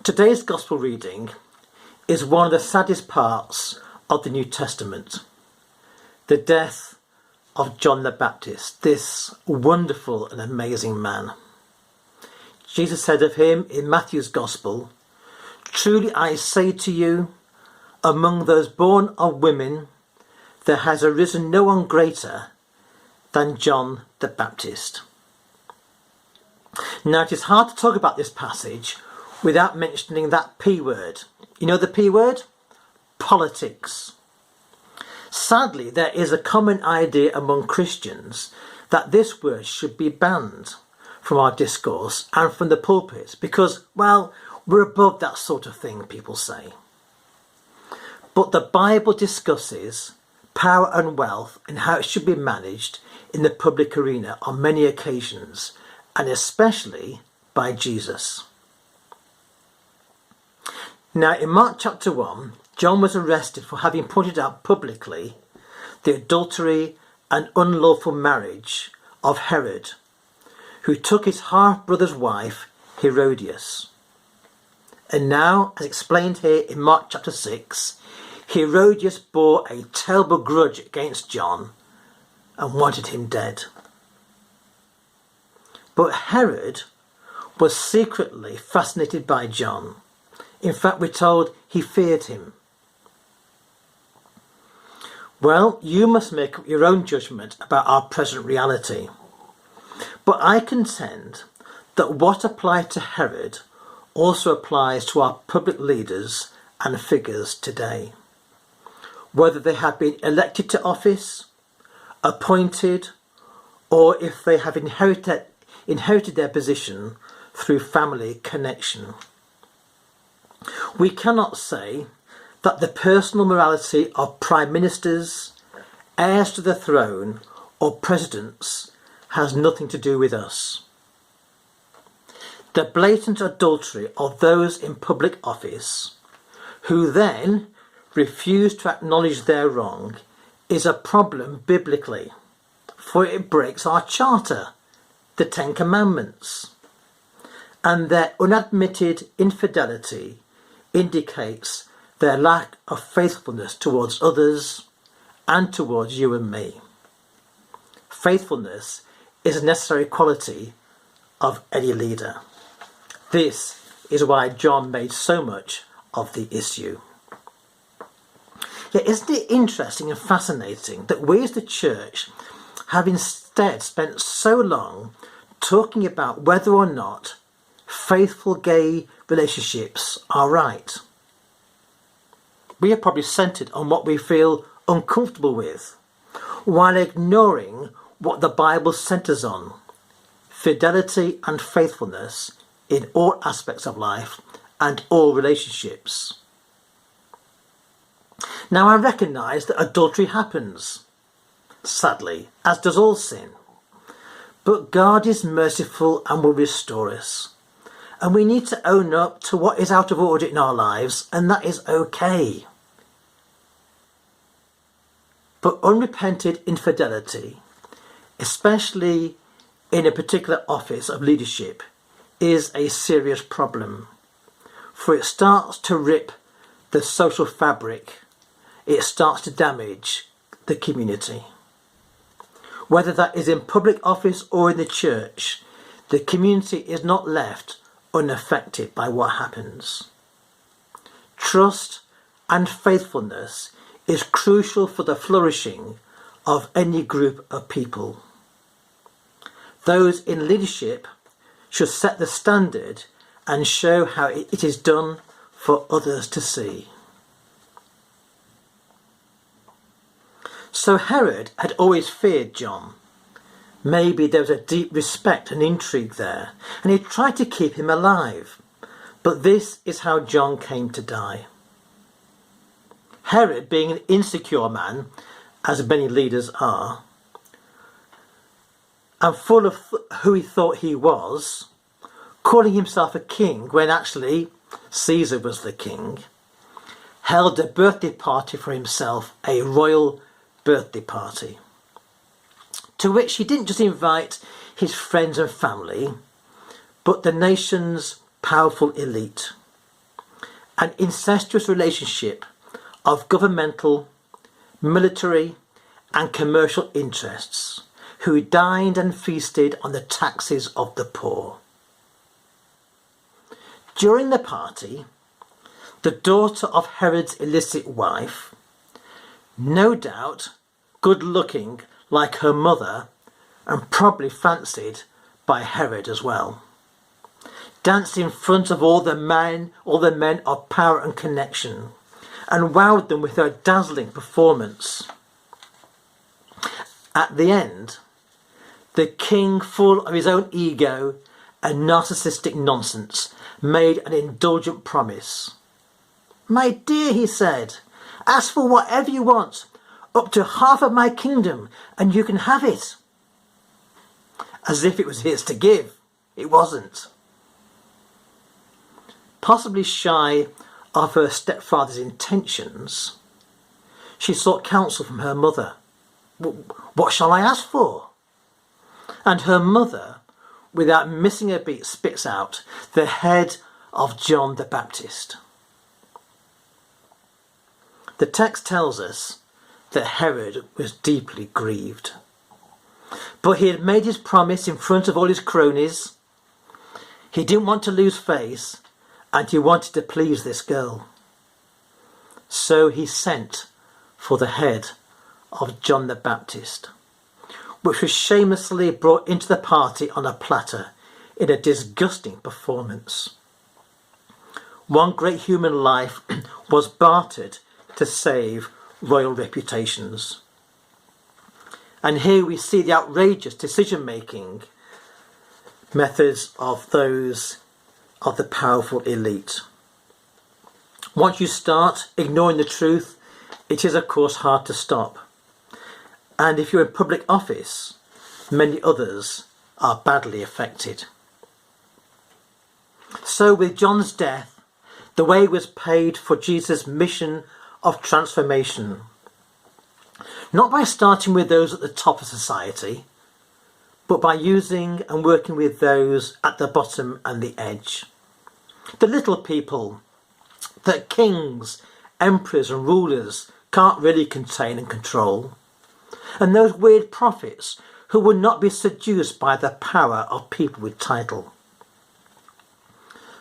Today's Gospel reading is one of the saddest parts of the New Testament. The death of John the Baptist, this wonderful and amazing man. Jesus said of him in Matthew's Gospel, "Truly I say to you, among those born of women, there has arisen no one greater than John the Baptist." Now it is hard to talk about this passage without mentioning that P word. You know the P word? Politics. Sadly, there is a common idea among Christians that this word should be banned from our discourse and from the pulpit because, well, we're above that sort of thing, people say. But the Bible discusses power and wealth and how it should be managed in the public arena on many occasions, and especially by Jesus. Now, in Mark chapter 1, John was arrested for having pointed out publicly the adultery and unlawful marriage of Herod, who took his half-brother's wife, Herodias. And now, as explained here in Mark chapter 6, Herodias bore a terrible grudge against John and wanted him dead. But Herod was secretly fascinated by John. In fact, we're told he feared him. Well, you must make up your own judgment about our present reality. But I contend that what applied to Herod also applies to our public leaders and figures today. Whether they have been elected to office, appointed, or if they have inherited their position through family connection. We cannot say that the personal morality of prime ministers, heirs to the throne, or presidents has nothing to do with us. The blatant adultery of those in public office, who then refuse to acknowledge their wrong, is a problem biblically, for it breaks our charter, the Ten Commandments, and their unadmitted infidelity indicates their lack of faithfulness towards others and towards you and me. Faithfulness is a necessary quality of any leader. This is why John made so much of the issue. Yet isn't it interesting and fascinating that we as the church have instead spent so long talking about whether or not faithful gay relationships are right? We are probably centred on what we feel uncomfortable with, while ignoring what the Bible centres on: fidelity and faithfulness in all aspects of life and all relationships. Now, I recognise that adultery happens, sadly, as does all sin. But God is merciful and will restore us. And we need to own up to what is out of order in our lives, and that is okay. But unrepented infidelity, especially in a particular office of leadership, is a serious problem. For it starts to rip the social fabric. It starts to damage the community. Whether that is in public office or in the church, the community is not left unaffected by what happens. Trust and faithfulness is crucial for the flourishing of any group of people. Those in leadership should set the standard and show how it is done for others to see. So Herod had always feared John. Maybe there was a deep respect and intrigue there, and he tried to keep him alive. But this is how John came to die. Herod, being an insecure man, as many leaders are, and full of who he thought he was, calling himself a king when actually Caesar was the king, held a birthday party for himself, a royal birthday party, to which he didn't just invite his friends and family, but the nation's powerful elite. an incestuous relationship of governmental, military and commercial interests who dined and feasted on the taxes of the poor. During the party, the daughter of Herod's illicit wife, no doubt good-looking like her mother and probably fancied by Herod as well, danced in front of all the men of power and connection, and wowed them with her dazzling performance. At the end, the king, full of his own ego and narcissistic nonsense, made an indulgent promise. "My dear," he said, "ask for whatever you want, up to half of my kingdom, and you can have it." As if it was his to give. It wasn't. Possibly shy of her stepfather's intentions, she sought counsel from her mother. "What shall I ask for?" And her mother, without missing a beat, spits out the head of John the Baptist. The text tells us that Herod was deeply grieved. But he had made his promise in front of all his cronies. He didn't want to lose face, and he wanted to please this girl. So he sent for the head of John the Baptist, which was shamelessly brought into the party on a platter in a disgusting performance. One great human life was bartered to save royal reputations. And here we see the outrageous decision-making methods of those of the powerful elite. Once you start ignoring the truth, it is of course hard to stop. And if you're in public office, many others are badly affected. So with John's death, the way was paid for Jesus' mission of transformation. Not by starting with those at the top of society, but by using and working with those at the bottom and the edge. The little people that kings, emperors and rulers can't really contain and control. And those weird prophets who would not be seduced by the power of people with title.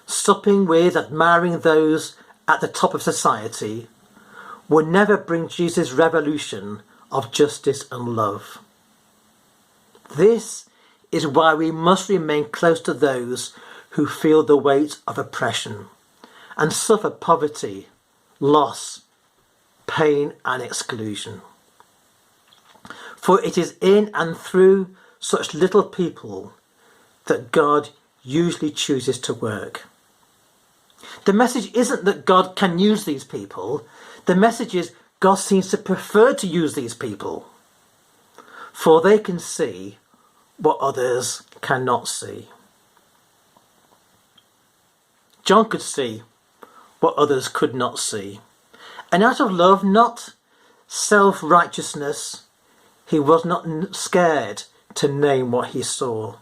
Supping with, admiring those at the top of society would never bring Jesus' revolution of justice and love. This is why we must remain close to those who feel the weight of oppression and suffer poverty, loss, pain and exclusion. For it is in and through such little people that God usually chooses to work. The message isn't that God can use these people. The message is God seems to prefer to use these people, for they can see what others cannot see. John could see what others could not see. And out of love, not self-righteousness, he was not scared to name what he saw.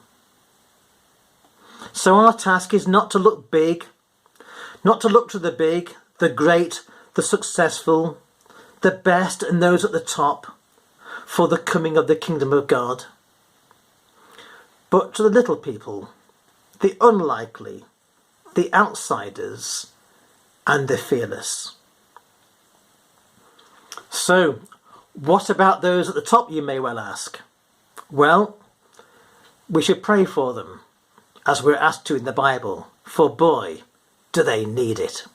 So our task is not to look big, not to look to the big, the great, the successful, the best and those at the top for the coming of the kingdom of God, but to the little people, the unlikely, the outsiders and the fearless. So, what about those at the top, you may well ask? Well, we should pray for them, as we're asked to in the Bible, for boy, do they need it.